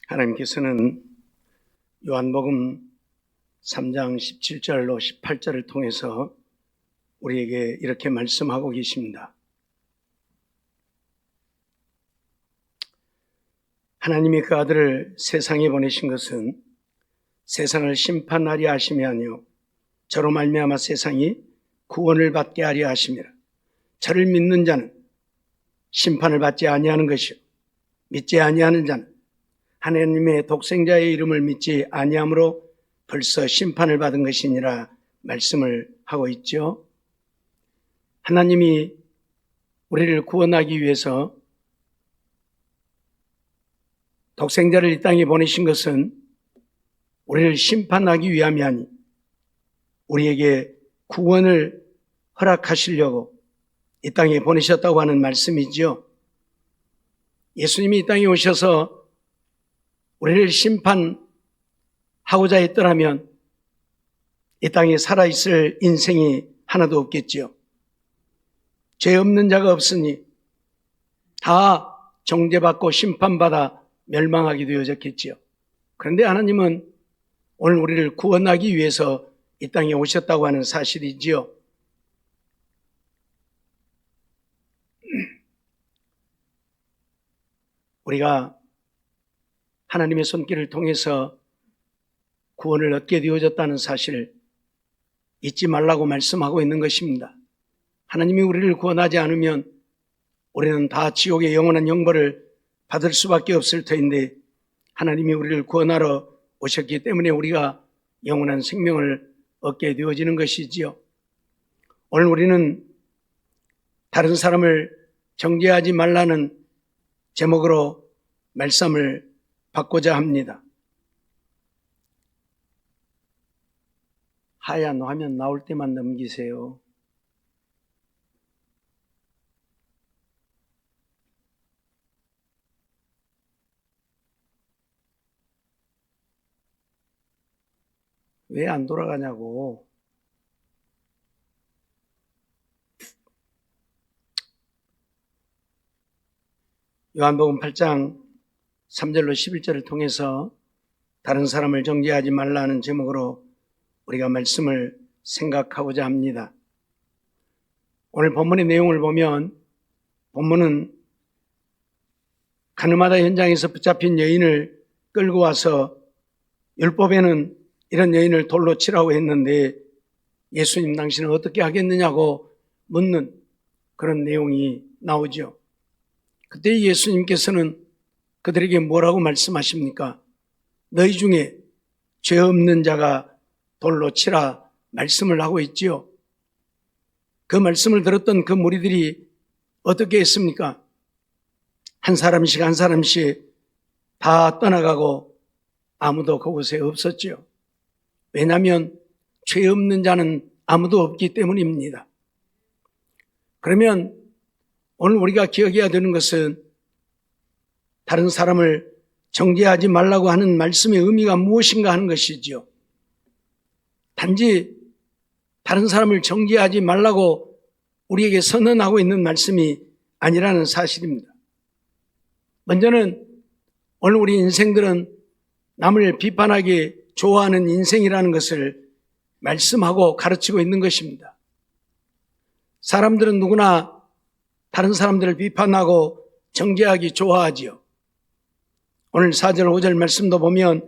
하나님께서는 요한복음 3장 17절로 18절을 통해서 우리에게 이렇게 말씀하고 계십니다. 하나님이 그 아들을 세상에 보내신 것은 세상을 심판하려 하심이 아니요 저로 말미암아 세상이 구원을 받게 하려 하심이라. 저를 믿는 자는 심판을 받지 아니하는 것이요 믿지 아니하는 자는 하나님의 독생자의 이름을 믿지 아니함으로 벌써 심판을 받은 것이니라 말씀을 하고 있죠. 하나님이 우리를 구원하기 위해서 독생자를 이 땅에 보내신 것은 우리를 심판하기 위함이 아니 우리에게 구원을 허락하시려고 이 땅에 보내셨다고 하는 말씀이지요. 예수님이 이 땅에 오셔서 우리를 심판하고자 했더라면 이 땅에 살아있을 인생이 하나도 없겠지요. 죄 없는 자가 없으니 다 정죄받고 심판받아 멸망하게 되어졌겠지요. 그런데 하나님은 오늘 우리를 구원하기 위해서 이 땅에 오셨다고 하는 사실이지요. 우리가 하나님의 손길을 통해서 구원을 얻게 되어졌다는 사실을 잊지 말라고 말씀하고 있는 것입니다. 하나님이 우리를 구원하지 않으면 우리는 다 지옥의 영원한 형벌을 받을 수밖에 없을 터인데 하나님이 우리를 구원하러 오셨기 때문에 우리가 영원한 생명을 얻게 되어지는 것이지요. 오늘 우리는 다른 사람을 정죄하지 말라는 제목으로 말씀을 받고자 합니다. 하얀 화면 나올 때만 넘기세요. 왜 안 돌아가냐고. 요한복음 8장 3절로 11절을 통해서 다른 사람을 정죄하지 말라는 제목으로 우리가 말씀을 생각하고자 합니다. 오늘 본문의 내용을 보면 본문은 가늠하다 현장에서 붙잡힌 여인을 끌고 와서 율법에는 이런 여인을 돌로 치라고 했는데 예수님 당신은 어떻게 하겠느냐고 묻는 그런 내용이 나오죠. 그때 예수님께서는 그들에게 뭐라고 말씀하십니까? 너희 중에 죄 없는 자가 돌로 치라 말씀을 하고 있지요. 그 말씀을 들었던 그 무리들이 어떻게 했습니까? 한 사람씩 한 사람씩 다 떠나가고 아무도 그곳에 없었지요. 왜냐하면 죄 없는 자는 아무도 없기 때문입니다. 그러면 오늘 우리가 기억해야 되는 것은 다른 사람을 정죄하지 말라고 하는 말씀의 의미가 무엇인가 하는 것이지요. 단지 다른 사람을 정죄하지 말라고 우리에게 선언하고 있는 말씀이 아니라는 사실입니다. 먼저는 오늘 우리 인생들은 남을 비판하기 좋아하는 인생이라는 것을 말씀하고 가르치고 있는 것입니다. 사람들은 누구나 다른 사람들을 비판하고 정죄하기 좋아하지요. 오늘 4절 5절 말씀도 보면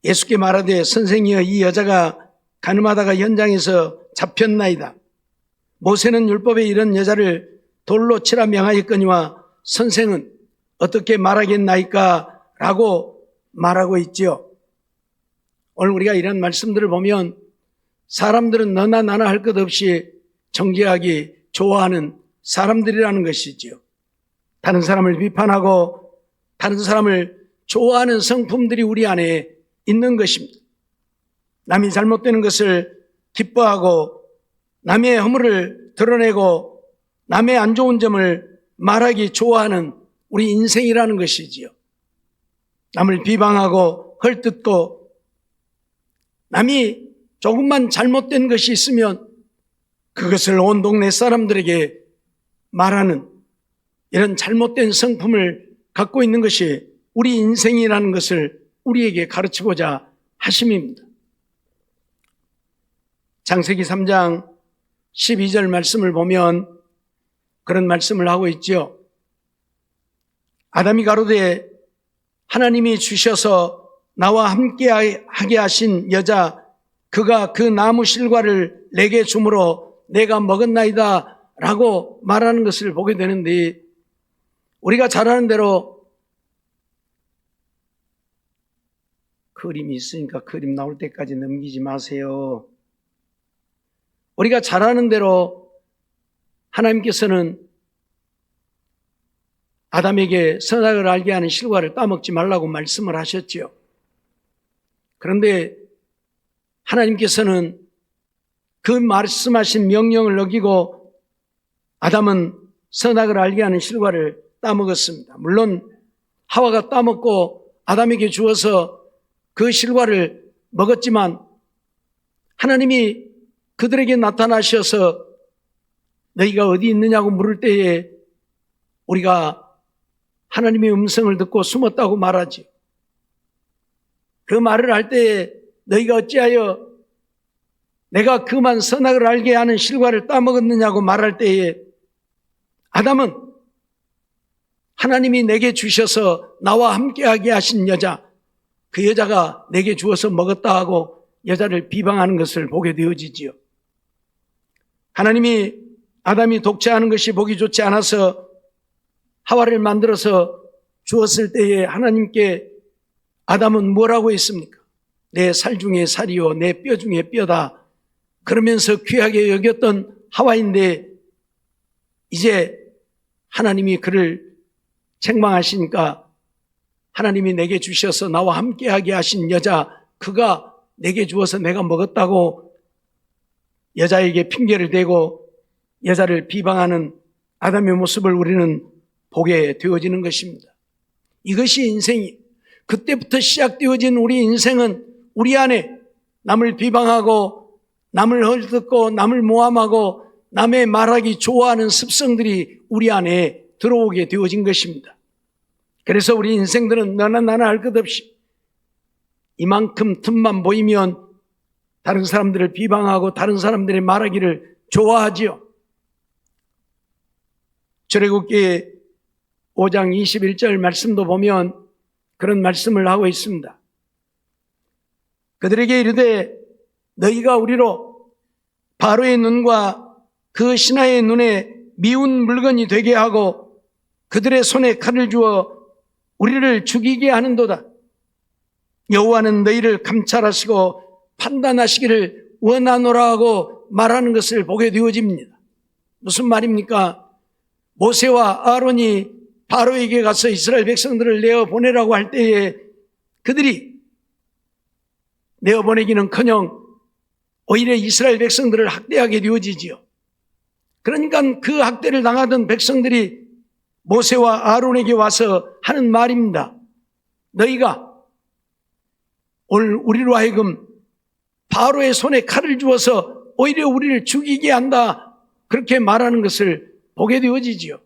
예수께 말하되 선생이여 이 여자가 가늠하다가 현장에서 잡혔나이다. 모세는 율법에 이런 여자를 돌로 치라 명하였거니와 선생은 어떻게 말하겠나이까? 라고 말하고 있지요. 오늘 우리가 이런 말씀들을 보면 사람들은 너나 나나 할 것 없이 정죄하기 좋아하는 사람들이라는 것이지요. 다른 사람을 비판하고 다른 사람을 좋아하는 성품들이 우리 안에 있는 것입니다. 남이 잘못되는 것을 기뻐하고 남의 허물을 드러내고 남의 안 좋은 점을 말하기 좋아하는 우리 인생이라는 것이지요. 남을 비방하고 헐뜯고 남이 조금만 잘못된 것이 있으면 그것을 온 동네 사람들에게 말하는 이런 잘못된 성품을 갖고 있는 것이 우리 인생이라는 것을 우리에게 가르치고자 하심입니다. 창세기 3장 12절 말씀을 보면 그런 말씀을 하고 있죠. 아담이 가로되 하나님이 주셔서 나와 함께 하게 하신 여자 그가 그 나무 실과를 내게 주므로 내가 먹었나이다 라고 말하는 것을 보게 되는데, 우리가 잘 아는 대로 그림이 있으니까 그림 나올 때까지 넘기지 마세요. 우리가 잘 아는 대로 하나님께서는 아담에게 선악을 알게 하는 실과를 따먹지 말라고 말씀을 하셨지요. 그런데 하나님께서는 그 말씀하신 명령을 어기고 아담은 선악을 알게 하는 실과를 따먹었습니다. 물론 하와가 따먹고 아담에게 주어서 그 실과를 먹었지만 하나님이 그들에게 나타나셔서 너희가 어디 있느냐고 물을 때에 우리가 하나님의 음성을 듣고 숨었다고 말하지. 그 말을 할 때에 너희가 어찌하여 내가 그만 선악을 알게 하는 실과를 따먹었느냐고 말할 때에 아담은 하나님이 내게 주셔서 나와 함께하게 하신 여자, 그 여자가 내게 주어서 먹었다 하고 여자를 비방하는 것을 보게 되어지지요. 하나님이 아담이 독채하는 것이 보기 좋지 않아서 하와를 만들어서 주었을 때에 하나님께 아담은 뭐라고 했습니까? 내 살 중에 살이요 내 뼈 중에 뼈다 그러면서 귀하게 여겼던 하와인데, 이제 하나님이 그를 책망하시니까 하나님이 내게 주셔서 나와 함께하게 하신 여자 그가 내게 주어서 내가 먹었다고 여자에게 핑계를 대고 여자를 비방하는 아담의 모습을 우리는 보게 되어지는 것입니다. 이것이 인생이, 그때부터 시작되어진 우리 인생은 우리 안에 남을 비방하고 남을 헐뜯고 남을 모함하고 남의 말하기 좋아하는 습성들이 우리 안에 들어오게 되어진 것입니다. 그래서 우리 인생들은 너나 나나 할 것 없이 이만큼 틈만 보이면 다른 사람들을 비방하고 다른 사람들의 말하기를 좋아하지요. 출애굽기 5장 21절 말씀도 보면 그런 말씀을 하고 있습니다. 그들에게 이르되 너희가 우리로 바로의 눈과 그 신하의 눈에 미운 물건이 되게 하고 그들의 손에 칼을 주어 우리를 죽이게 하는도다. 여호와는 너희를 감찰하시고 판단하시기를 원하노라 하고 말하는 것을 보게 되어집니다. 무슨 말입니까? 모세와 아론이 바로에게 가서 이스라엘 백성들을 내어보내라고 할 때에 그들이 내어보내기는커녕 오히려 이스라엘 백성들을 학대하게 되어지지요. 그러니까 그 학대를 당하던 백성들이 모세와 아론에게 와서 하는 말입니다. 너희가 오늘 우리로 하여금 바로의 손에 칼을 주어서 오히려 우리를 죽이게 한다, 그렇게 말하는 것을 보게 되어지지요.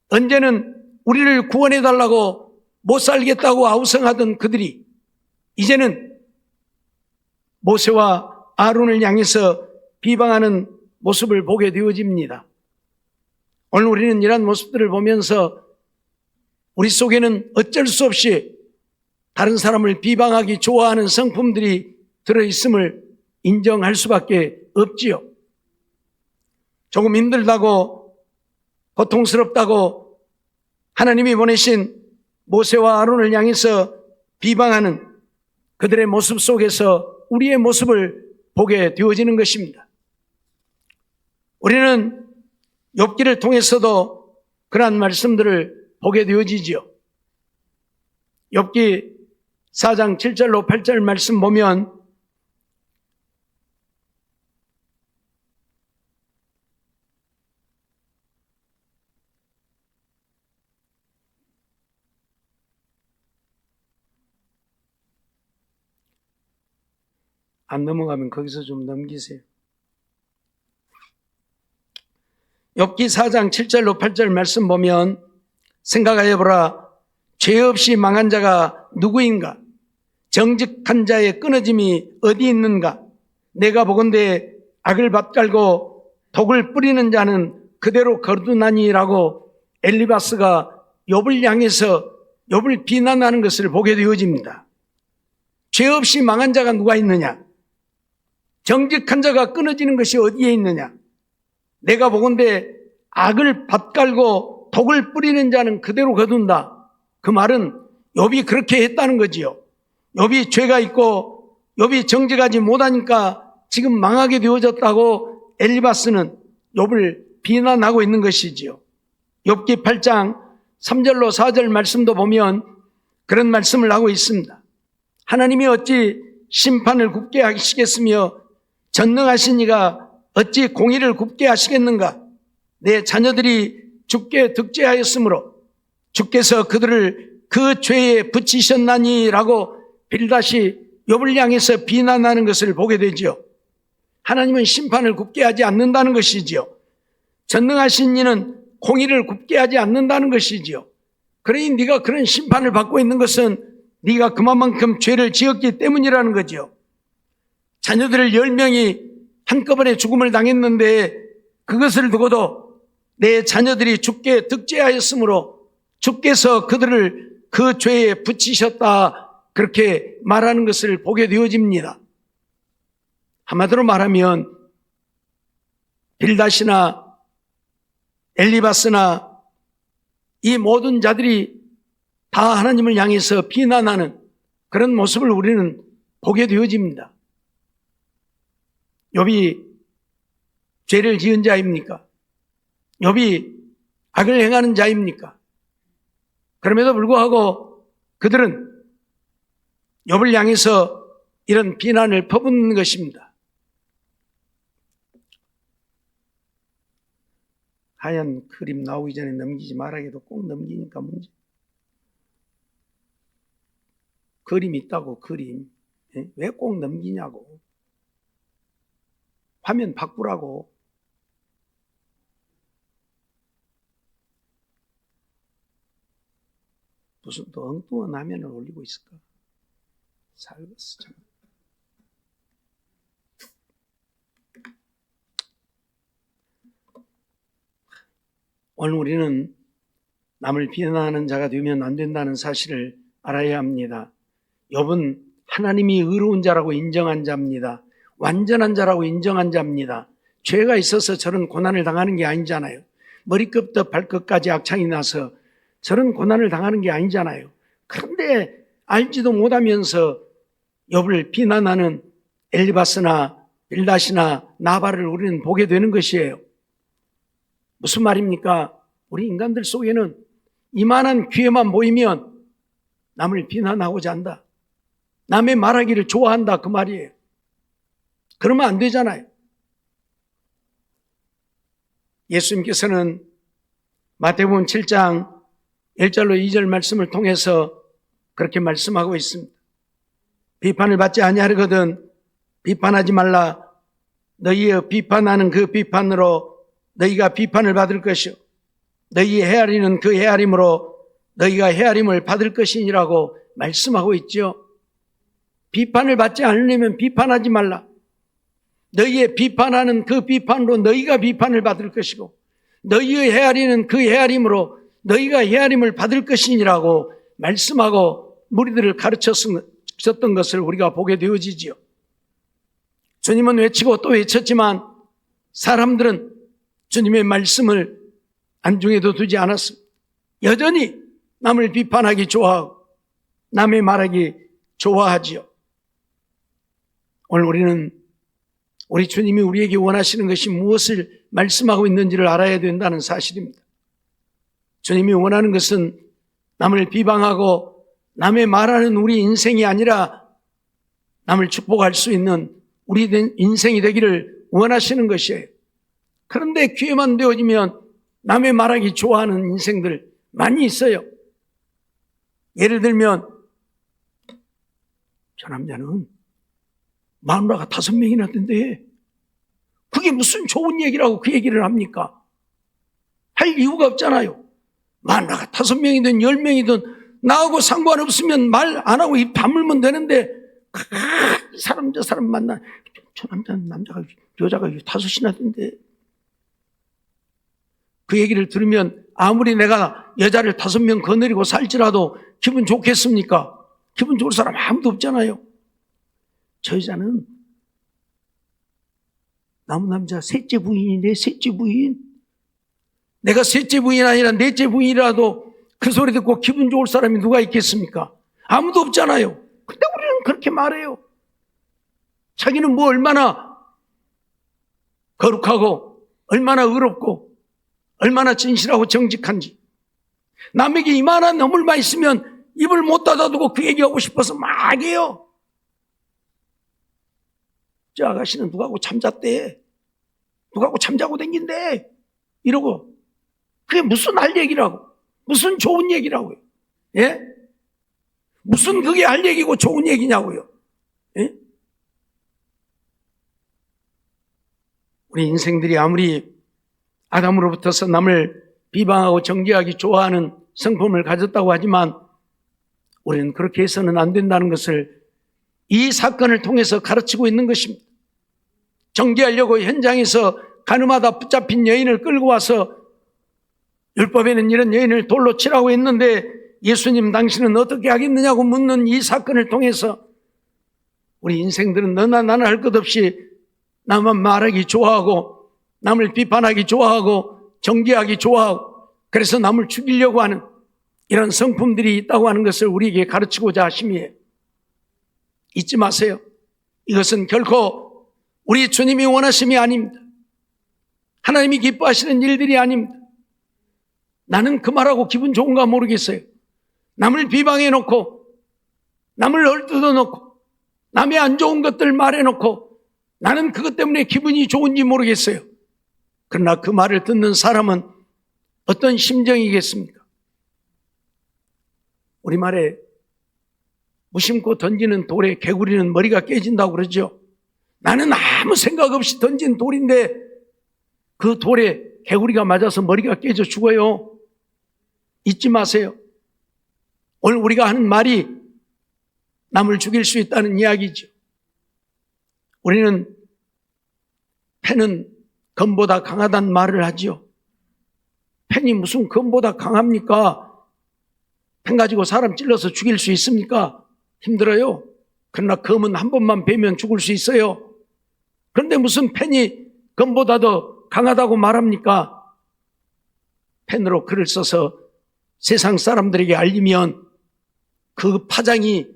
언제는 우리를 구원해달라고 못 살겠다고 아우성하던 그들이 이제는 모세와 아론을 향해서 비방하는 모습을 보게 되어집니다. 오늘 우리는 이런 모습들을 보면서 우리 속에는 어쩔 수 없이 다른 사람을 비방하기 좋아하는 성품들이 들어있음을 인정할 수밖에 없지요. 조금 힘들다고 고통스럽다고 하나님이 보내신 모세와 아론을 향해서 비방하는 그들의 모습 속에서 우리의 모습을 보게 되어지는 것입니다. 우리는 욥기를 통해서도 그러한 말씀들을 보게 되어지지요. 욥기 4장 7절로 8절 말씀 보면 안 넘어가면 거기서 좀 넘기세요. 욥기 4장 7절로 8절 말씀 보면 생각하여 보라. 죄 없이 망한 자가 누구인가? 정직한 자의 끊어짐이 어디 있는가? 내가 보건대 악을 밭갈고 독을 뿌리는 자는 그대로 거두나니라고 엘리바스가 욥을 향해서 욥을 비난하는 것을 보게 되어집니다. 죄 없이 망한 자가 누가 있느냐? 정직한 자가 끊어지는 것이 어디에 있느냐? 내가 보건대 악을 밭갈고 독을 뿌리는 자는 그대로 거둔다. 그 말은 욥이 그렇게 했다는 거지요. 욥이 죄가 있고 욥이 정직하지 못하니까 지금 망하게 되어졌다고 엘리바스는 욥을 비난하고 있는 것이지요. 욥기 8장 3절로 4절 말씀도 보면 그런 말씀을 하고 있습니다. 하나님이 어찌 심판을 굽게 하시겠으며 전능하신 이가 어찌 공의를 굽게 하시겠는가? 내 자녀들이 주께 득죄하였으므로 주께서 그들을 그 죄에 붙이셨나니라고 빌다시 욥을 향해서 비난하는 것을 보게 되죠. 하나님은 심판을 굽게 하지 않는다는 것이지요. 전능하신 이는 공의를 굽게 하지 않는다는 것이지요. 그러니 네가 그런 심판을 받고 있는 것은 네가 그만큼 죄를 지었기 때문이라는 거죠. 자녀들 10명이 한꺼번에 죽음을 당했는데 그것을 두고도 내 자녀들이 주께 득죄하였으므로 주께서 그들을 그 죄에 붙이셨다, 그렇게 말하는 것을 보게 되어집니다. 한마디로 말하면 빌닷이나 엘리바스나 이 모든 자들이 다 하나님을 향해서 비난하는 그런 모습을 우리는 보게 되어집니다. 욥이 죄를 지은 자입니까? 욥이 악을 행하는 자입니까? 그럼에도 불구하고 그들은 욥을 향해서 이런 비난을 퍼붓는 것입니다. 하얀 그림 나오기 전에 넘기지 말아도 꼭 넘기니까 문제. 그림이 있다고, 그림. 왜 꼭 넘기냐고. 화면 바꾸라고. 무슨 또 엉뚱한 화면을 올리고 있을까? 살겠어, 참. 오늘 우리는 남을 비난하는 자가 되면 안 된다는 사실을 알아야 합니다. 욥은 하나님이 의로운 자라고 인정한 자입니다. 완전한 자라고 인정한 자입니다. 죄가 있어서 저런 고난을 당하는 게 아니잖아요. 머리끝부터 발끝까지 악창이 나서 저런 고난을 당하는 게 아니잖아요. 그런데 알지도 못하면서 욥을 비난하는 엘리바스나 빌닷이나 나발을 우리는 보게 되는 것이에요. 무슨 말입니까? 우리 인간들 속에는 이만한 기회만 보이면 남을 비난하고자 한다. 남의 말하기를 좋아한다, 그 말이에요. 그러면 안 되잖아요. 예수님께서는 마태복음 7장 1절로 2절 말씀을 통해서 그렇게 말씀하고 있습니다. 비판을 받지 아니하려거든 비판하지 말라. 너희의 비판하는 그 비판으로 너희가 비판을 받을 것이요 너희 헤아리는 그 헤아림으로 너희가 헤아림을 받을 것이니라고 말씀하고 있죠. 비판을 받지 않으려면 비판하지 말라. 너희의 비판하는 그 비판으로 너희가 비판을 받을 것이고 너희의 헤아리는 그 헤아림으로 너희가 헤아림을 받을 것이니라고 말씀하고 무리들을 가르쳤던 것을 우리가 보게 되어지지요. 주님은 외치고 또 외쳤지만 사람들은 주님의 말씀을 안중에도 두지 않았습니다. 여전히 남을 비판하기 좋아하고 남의 말하기 좋아하지요. 오늘 우리는 우리 주님이 우리에게 원하시는 것이 무엇을 말씀하고 있는지를 알아야 된다는 사실입니다. 주님이 원하는 것은 남을 비방하고 남의 말하는 우리 인생이 아니라 남을 축복할 수 있는 우리 인생이 되기를 원하시는 것이에요. 그런데 기회만 되어지면 남의 말하기 좋아하는 인생들 많이 있어요. 예를 들면 저 남자는 마누라가 5명이나 된대. 그게 무슨 좋은 얘기라고 그 얘기를 합니까? 할 이유가 없잖아요. 마누라가 5명이든 10명이든 나하고 상관없으면 말 안 하고 입 다물면 되는데, 이 사람 저 사람 만나. 저 남자가 여자가 5이나 된대. 그 얘기를 들으면 아무리 내가 여자를 5명 거느리고 살지라도 기분 좋겠습니까? 기분 좋을 사람 아무도 없잖아요. 저 여자는 남자 셋째 부인인데, 셋째 부인. 내가 셋째 부인 아니라 넷째 부인이라도 그 소리 듣고 기분 좋을 사람이 누가 있겠습니까? 아무도 없잖아요. 근데 우리는 그렇게 말해요. 자기는 뭐 얼마나 거룩하고 얼마나 의롭고 얼마나 진실하고 정직한지. 남에게 이만한 허물만 있으면 입을 못 닫아두고 그 얘기하고 싶어서 막 해요. 저 아가씨는 누구하고 잠잤대. 누구하고 잠자고 댕긴대. 이러고. 그게 무슨 할 얘기라고. 무슨 좋은 얘기라고요. 예? 무슨 그게 할 얘기고 좋은 얘기냐고요. 예? 우리 인생들이 아무리 아담으로부터서 남을 비방하고 정죄하기 좋아하는 성품을 가졌다고 하지만 우리는 그렇게 해서는 안 된다는 것을 이 사건을 통해서 가르치고 있는 것입니다. 정죄하려고 현장에서 가늠하다 붙잡힌 여인을 끌고 와서 율법에는 이런 여인을 돌로 치라고 했는데 예수님 당신은 어떻게 하겠느냐고 묻는 이 사건을 통해서 우리 인생들은 너나 나나 할 것 없이 남만 말하기 좋아하고 남을 비판하기 좋아하고 정죄하기 좋아하고 그래서 남을 죽이려고 하는 이런 성품들이 있다고 하는 것을 우리에게 가르치고자 하심이에요. 잊지 마세요. 이것은 결코 우리 주님이 원하심이 아닙니다. 하나님이 기뻐하시는 일들이 아닙니다. 나는 그 말하고 기분 좋은가 모르겠어요. 남을 비방해놓고 남을 헐뜯어놓고 남의 안 좋은 것들 말해놓고 나는 그것 때문에 기분이 좋은지 모르겠어요. 그러나 그 말을 듣는 사람은 어떤 심정이겠습니까? 우리말에 무심코 던지는 돌에 개구리는 머리가 깨진다고 그러죠. 나는 아무 생각 없이 던진 돌인데 그 돌에 개구리가 맞아서 머리가 깨져 죽어요. 잊지 마세요. 오늘 우리가 하는 말이 남을 죽일 수 있다는 이야기죠. 우리는 펜은 검보다 강하다는 말을 하죠. 펜이 무슨 검보다 강합니까? 펜 가지고 사람 찔러서 죽일 수 있습니까? 힘들어요. 그러나 검은 한 번만 베면 죽을 수 있어요. 그런데 무슨 펜이 검보다 더 강하다고 말합니까? 펜으로 글을 써서 세상 사람들에게 알리면 그 파장이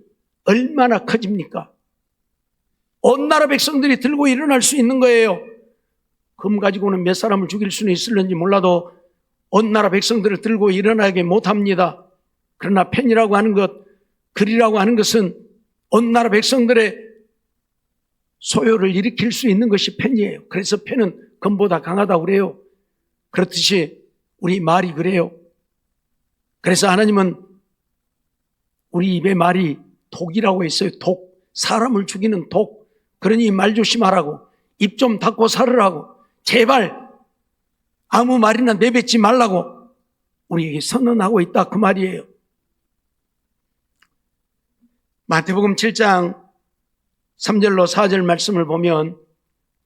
얼마나 커집니까? 온 나라 백성들이 들고 일어날 수 있는 거예요. 검 가지고는 몇 사람을 죽일 수는 있을는지 몰라도 온 나라 백성들을 들고 일어나게 못합니다. 그러나 펜이라고 하는 것, 글이라고 하는 것은 온 나라 백성들의 소요를 일으킬 수 있는 것이 펜이에요. 그래서 펜은 검보다 강하다고 그래요. 그렇듯이 우리 말이 그래요. 그래서 하나님은 우리 입의 말이 독이라고 했어요. 독. 사람을 죽이는 독. 그러니 말 조심하라고. 입 좀 닫고 살으라고. 제발 아무 말이나 내뱉지 말라고 우리에게 선언하고 있다 그 말이에요. 마태복음 7장 3절로 4절 말씀을 보면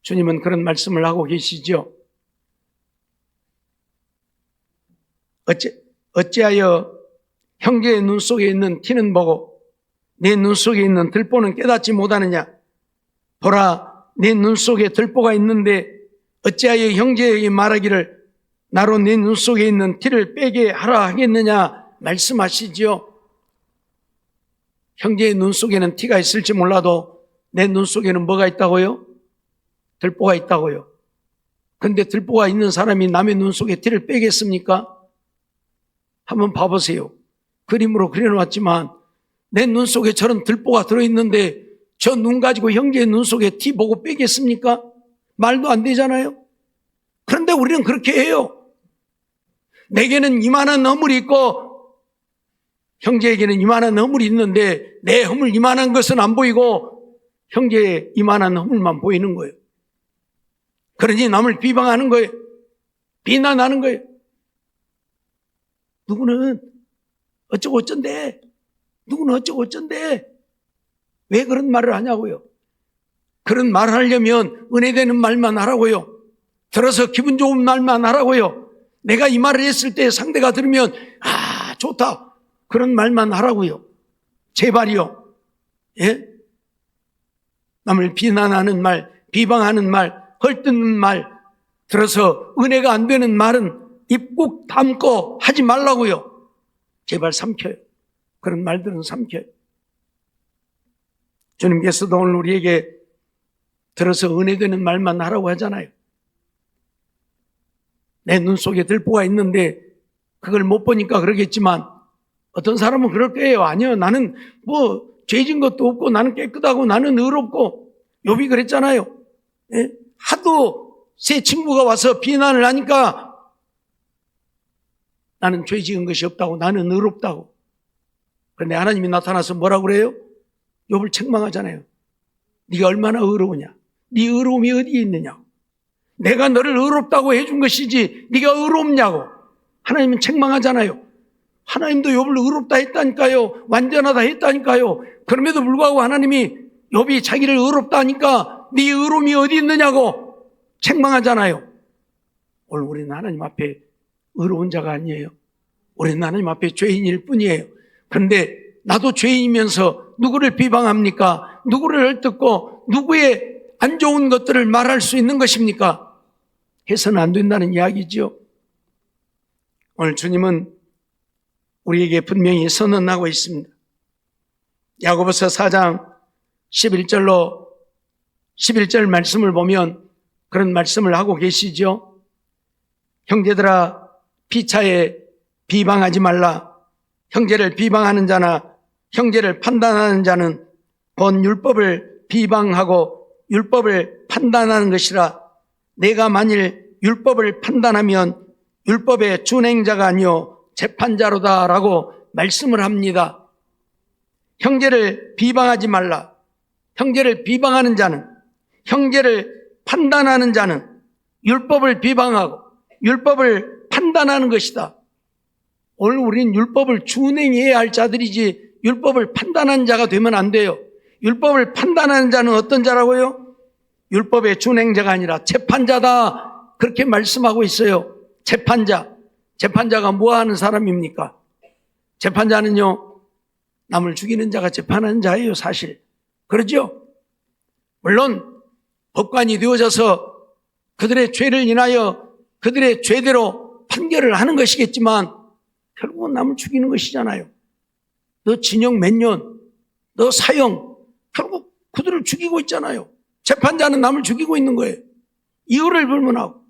주님은 그런 말씀을 하고 계시죠. 어찌하여 형제의 눈 속에 있는 티는 보고 내 눈 속에 있는 들보는 깨닫지 못하느냐. 보라, 내 눈 속에 들보가 있는데 어찌하여 형제에게 말하기를 나로 내 눈 속에 있는 티를 빼게 하라 하겠느냐 말씀하시지요. 형제의 눈 속에는 티가 있을지 몰라도 내 눈 속에는 뭐가 있다고요? 들보가 있다고요. 그런데 들보가 있는 사람이 남의 눈 속에 티를 빼겠습니까? 한번 봐보세요. 그림으로 그려놓았지만 내 눈 속에 저런 들보가 들어있는데 저 눈 가지고 형제의 눈 속에 티 보고 빼겠습니까? 말도 안 되잖아요. 그런데 우리는 그렇게 해요. 내게는 이만한 허물이 있고 형제에게는 이만한 허물이 있는데 내 허물 이만한 것은 안 보이고 형제의 이만한 허물만 보이는 거예요. 그러니 남을 비방하는 거예요. 비난하는 거예요. 누구는 어쩌고 어쩐데? 누구는 어쩌고 어쩐데? 왜 그런 말을 하냐고요? 그런 말을 하려면 은혜되는 말만 하라고요. 들어서 기분 좋은 말만 하라고요. 내가 이 말을 했을 때 상대가 들으면 아 좋다 그런 말만 하라고요. 제발이요. 예? 남을 비난하는 말, 비방하는 말, 헐뜯는 말 들어서 은혜가 안 되는 말은 입 꾹 담고 하지 말라고요. 제발 삼켜요. 그런 말들은 삼켜요. 주님께서도 오늘 우리에게 들어서 은혜되는 말만 하라고 하잖아요. 내 눈 속에 들보가 있는데 그걸 못 보니까 그러겠지만 어떤 사람은 그럴 거예요. 아니요, 나는 뭐 죄진 것도 없고 나는 깨끗하고 나는 의롭고. 욥이 그랬잖아요. 예? 하도 새 친구가 와서 비난을 하니까 나는 죄 지은 것이 없다고, 나는 의롭다고. 그런데 하나님이 나타나서 뭐라고 그래요? 욥을 책망하잖아요. 네가 얼마나 의로우냐? 네 의로움이 어디에 있느냐고. 내가 너를 의롭다고 해준 것이지 네가 의롭냐고. 하나님은 책망하잖아요. 하나님도 욥을 의롭다 했다니까요. 완전하다 했다니까요. 그럼에도 불구하고 하나님이 욥이 자기를 의롭다 하니까 네 의로움이 어디 있느냐고 책망하잖아요. 오늘 우리는 하나님 앞에 의로운 자가 아니에요. 우리는 하나님 앞에 죄인일 뿐이에요. 그런데 나도 죄인이면서 누구를 비방합니까? 누구를 헐뜯고 누구의 안 좋은 것들을 말할 수 있는 것입니까? 해서는 안 된다는 이야기죠. 오늘 주님은 우리에게 분명히 선언하고 있습니다. 야고보서 4장 11절 말씀을 보면 그런 말씀을 하고 계시죠. 형제들아 피차에 비방하지 말라. 형제를 비방하는 자나 형제를 판단하는 자는 본 율법을 비방하고 율법을 판단하는 것이라. 내가 만일 율법을 판단하면 율법의 준행자가 아니요 재판자로다 라고 말씀을 합니다. 형제를 비방하지 말라. 형제를 비방하는 자는, 형제를 판단하는 자는 율법을 비방하고 율법을 판단하는 것이다. 오늘 우리는 율법을 준행해야 할 자들이지 율법을 판단하는 자가 되면 안 돼요. 율법을 판단하는 자는 어떤 자라고요? 율법의 준행자가 아니라 재판자다. 그렇게 말씀하고 있어요. 재판자. 재판자가 뭐 하는 사람입니까? 재판자는요, 남을 죽이는 자가 재판하는 자예요, 사실. 그렇죠? 물론 법관이 되어져서 그들의 죄를 인하여 그들의 죄대로 판결을 하는 것이겠지만 결국은 남을 죽이는 것이잖아요. 너 징역 몇 년, 너 사형, 결국 그들을 죽이고 있잖아요. 재판자는 남을 죽이고 있는 거예요. 이유를 불문하고.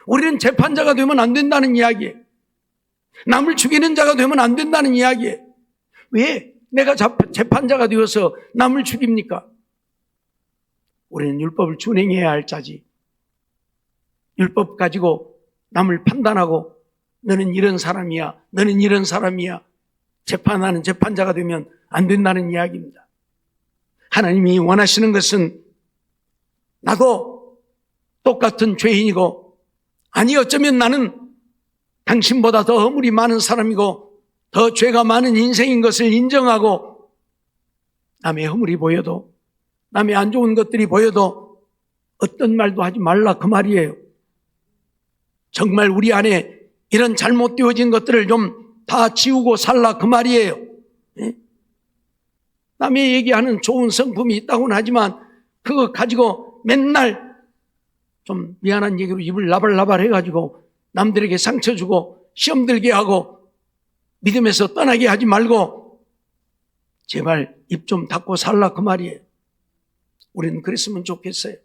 우리는 재판자가 되면 안 된다는 이야기예요. 남을 죽이는 자가 되면 안 된다는 이야기예요. 왜 내가 재판자가 되어서 남을 죽입니까? 우리는 율법을 준행해야 할 자지. 율법 가지고 남을 판단하고 너는 이런 사람이야, 너는 이런 사람이야 재판하는 재판자가 되면 안 된다는 이야기입니다. 하나님이 원하시는 것은 나도 똑같은 죄인이고, 아니 어쩌면 나는 당신보다 더 허물이 많은 사람이고 더 죄가 많은 인생인 것을 인정하고, 남의 허물이 보여도 남의 안 좋은 것들이 보여도 어떤 말도 하지 말라 그 말이에요. 정말 우리 안에 이런 잘못되어진 것들을 좀 다 지우고 살라 그 말이에요. 네? 남의 얘기하는 좋은 성품이 있다고는 하지만 그거 가지고 맨날 좀 미안한 얘기로 입을 나발나발 해가지고 남들에게 상처 주고 시험 들게 하고 믿음에서 떠나게 하지 말고 제발 입 좀 닫고 살라 그 말이에요. 우리는 그랬으면 좋겠어요.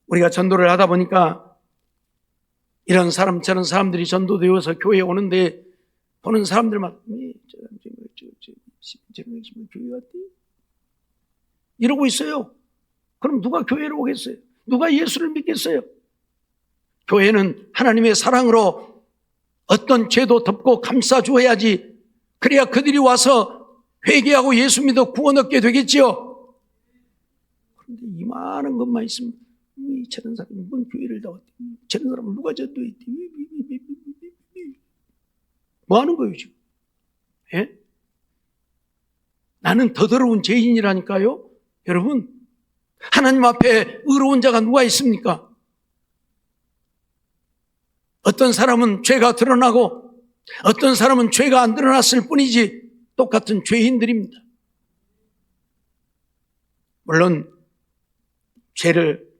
우리가 전도를 하다 보니까 이런 사람 저런 사람들이 전도되어서 교회에 오는데 보는 사람들만 교회 왔대? 이러고 있어요. 그럼 누가 교회로 오겠어요? 누가 예수를 믿겠어요? 교회는 하나님의 사랑으로 어떤 죄도 덮고 감싸주어야지. 그래야 그들이 와서 회개하고 예수 믿어 구원 얻게 되겠지요. 그런데 이만한 것만 있으면 저런 사람이 뭔 교회를 나왔대? 저런 사람은 누가 전도했대? 뭐 하는 거예요, 지금? 예? 나는 더 더러운 죄인이라니까요. 여러분, 하나님 앞에 의로운 자가 누가 있습니까? 어떤 사람은 죄가 드러나고 어떤 사람은 죄가 안 드러났을 뿐이지 똑같은 죄인들입니다. 물론 죄를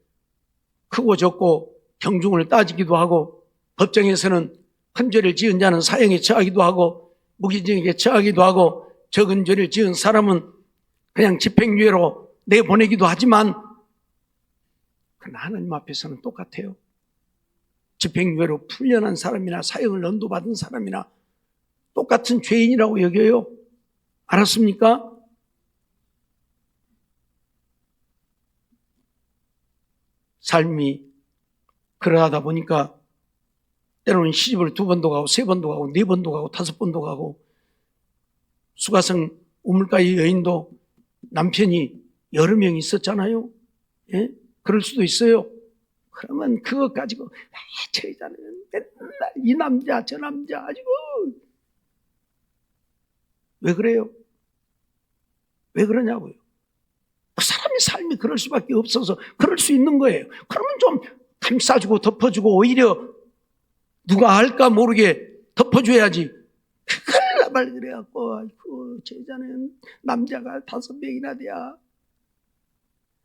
크고 적고 경중을 따지기도 하고 법정에서는 큰 죄를 지은 자는 사형에 처하기도 하고 무기징역에 처하기도 하고 적은 죄를 지은 사람은 그냥 집행유예로 내보내기도 하지만 그러나 하나님 앞에서는 똑같아요. 집행유예로 풀려난 사람이나 사형을 언도받은 사람이나 똑같은 죄인이라고 여겨요. 알았습니까? 삶이 그러하다 보니까 때로는 시집을 2번도 가고 3번도 가고 4번도 가고 5번도 가고 수가성 우물가의 여인도 남편이 여러 명 있었잖아요. 예? 그럴 수도 있어요. 그러면 그것 가지고 저 여자는 맨날 이 남자 저 남자 가지고 왜 그래요? 왜 그러냐고요? 그 사람의 삶이 그럴 수밖에 없어서 그럴 수 있는 거예요. 그러면 좀 감싸주고 덮어주고 오히려 누가 알까 모르게 덮어줘야지. 그걸 말 그래갖고 아이고 저 여자는 남자가 5명이나 돼야.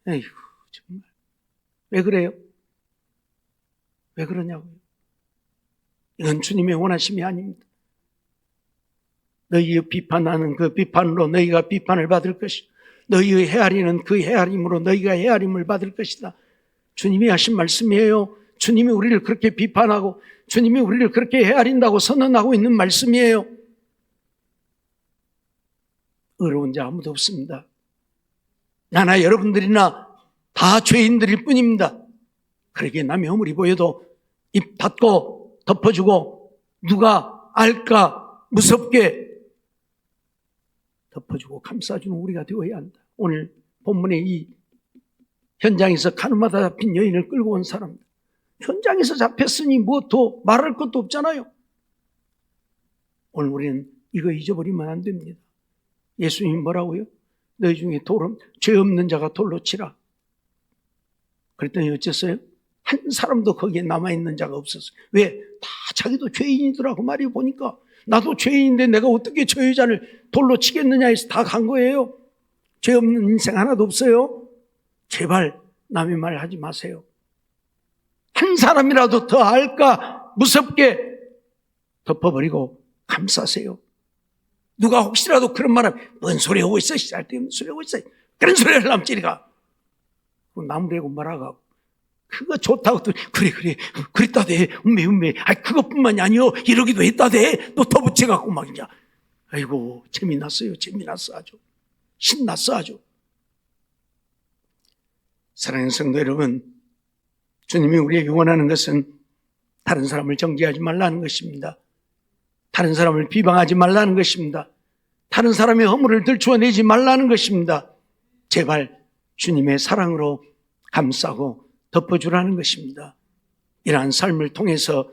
에휴 정말 왜 그래요? 왜 그러냐고요? 이건 주님의 원하심이 아닙니다. 너희의 비판하는 그 비판으로 너희가 비판을 받을 것이고 너희의 헤아리는 그 헤아림으로 너희가 헤아림을 받을 것이다. 주님이 하신 말씀이에요. 주님이 우리를 그렇게 비판하고 주님이 우리를 그렇게 헤아린다고 선언하고 있는 말씀이에요. 의로운 자 아무도 없습니다. 나나 여러분들이나 다 죄인들일 뿐입니다. 그러기에 남의 허물이 보여도 입 닫고 덮어주고 누가 알까 무섭게 덮어주고 감싸주는 우리가 되어야 한다. 오늘 본문의 이 현장에서 가늠하다 잡힌 여인을 끌고 온 사람들, 현장에서 잡혔으니 뭐 더 말할 것도 없잖아요. 오늘 우리는 이거 잊어버리면 안 됩니다. 예수님이 뭐라고요? 너희 중에 죄 없는 자가 돌로 치라. 그랬더니 어쨌어요? 한 사람도 거기에 남아있는 자가 없었어요. 왜? 다 자기도 죄인이더라고 말이 보니까. 나도 죄인인데 내가 어떻게 저 여자를 돌로 치겠느냐 해서 다 간 거예요. 죄 없는 인생 하나도 없어요. 제발 남의 말 하지 마세요. 한 사람이라도 더 알까 무섭게 덮어버리고 감싸세요. 누가 혹시라도 그런 말 하면 뭔 소리 하고 있어? 쓸데없는 소리 하고 있어. 그런 소리 하려면 찌리가. 나무래고 말아가고. 그거 좋다고 또 그래 그랬다대 음메 그것뿐만이 아니요 이러기도 했다대 또 더 붙여갖고 막 이제 아이고 재미났어요. 재미났어 아주 신났어 아주. 사랑하는 성도 여러분, 주님이 우리에게 원하는 것은 다른 사람을 정죄하지 말라는 것입니다. 다른 사람을 비방하지 말라는 것입니다. 다른 사람의 허물을 들추어내지 말라는 것입니다. 제발 주님의 사랑으로 감싸고 덮어주라는 것입니다. 이러한 삶을 통해서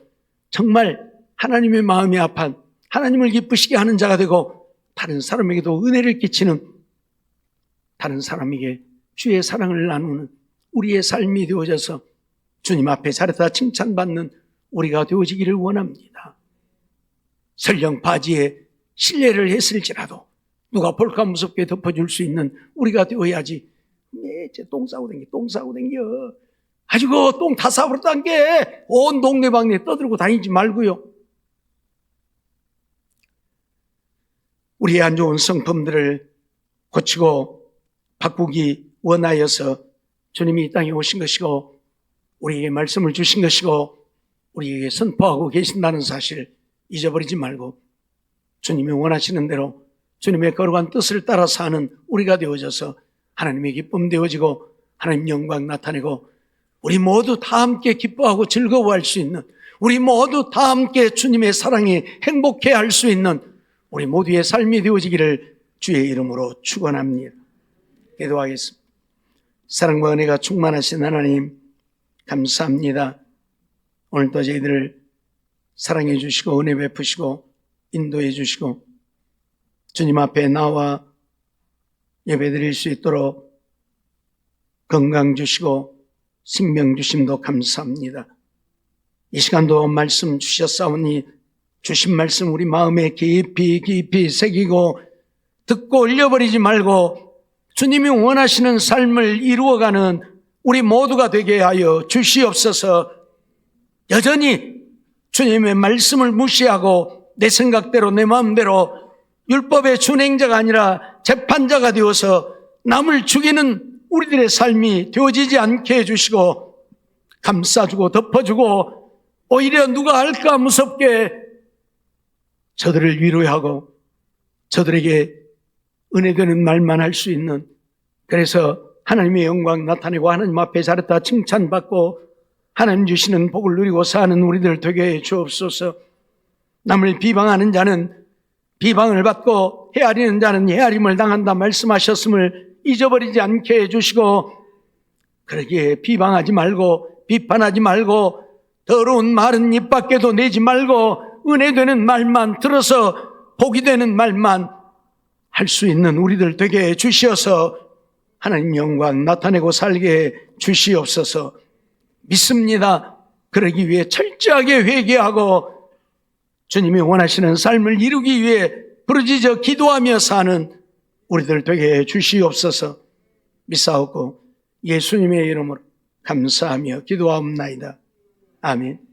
정말 하나님의 마음이 아픈 하나님을 기쁘시게 하는 자가 되고 다른 사람에게도 은혜를 끼치는 다른 사람에게 주의 사랑을 나누는 우리의 삶이 되어져서 주님 앞에 잘했다 칭찬받는 우리가 되어지기를 원합니다. 설령 바지에 실례를 했을지라도 누가 볼까 무섭게 덮어줄 수 있는 우리가 되어야지. 똥 싸고 댕겨. 가지고 똥 다 싸버렸다는 게 온 동네방네 떠들고 다니지 말고요. 우리의 안 좋은 성품들을 고치고 바꾸기 원하여서 주님이 이 땅에 오신 것이고 우리에게 말씀을 주신 것이고 우리에게 선포하고 계신다는 사실 잊어버리지 말고 주님이 원하시는 대로 주님의 거룩한 뜻을 따라 사는 우리가 되어져서 하나님의 기쁨 되어지고 하나님 영광 나타내고 우리 모두 다 함께 기뻐하고 즐거워할 수 있는, 우리 모두 다 함께 주님의 사랑에 행복해할 수 있는 우리 모두의 삶이 되어지기를 주의 이름으로 축원합니다. 기도하겠습니다. 사랑과 은혜가 충만하신 하나님 감사합니다. 오늘도 저희들을 사랑해 주시고 은혜 베푸시고 인도해 주시고 주님 앞에 나와 예배드릴 수 있도록 건강 주시고 생명 주심도 감사합니다. 이 시간도 말씀 주셨사오니 주신 말씀 우리 마음에 깊이 새기고 듣고 잃어버리지 말고 주님이 원하시는 삶을 이루어가는 우리 모두가 되게 하여 주시옵소서. 여전히 주님의 말씀을 무시하고 내 생각대로 내 마음대로 율법의 준행자가 아니라 재판자가 되어서 남을 죽이는 우리들의 삶이 되어지지 않게 해주시고 감싸주고 덮어주고 오히려 누가 할까 무섭게 저들을 위로하고 저들에게 은혜되는 말만 할 수 있는, 그래서 하나님의 영광 나타내고 하나님 앞에 잘했다 칭찬받고 하나님 주시는 복을 누리고 사는 우리들 되게 해 주옵소서. 남을 비방하는 자는 비방을 받고 헤아리는 자는 헤아림을 당한다 말씀하셨음을 잊어버리지 않게 해주시고, 그러기에 비방하지 말고 비판하지 말고 더러운 말은 입 밖에도 내지 말고 은혜되는 말만 들어서 복이 되는 말만 할 수 있는 우리들 되게 해 주시어서 하나님 영광 나타내고 살게 해 주시옵소서. 믿습니다. 그러기 위해 철저하게 회개하고 주님이 원하시는 삶을 이루기 위해 부르짖어 기도하며 사는 우리들 되게 해 주시옵소서. 믿사옵고 예수님의 이름으로 감사하며 기도하옵나이다. 아멘.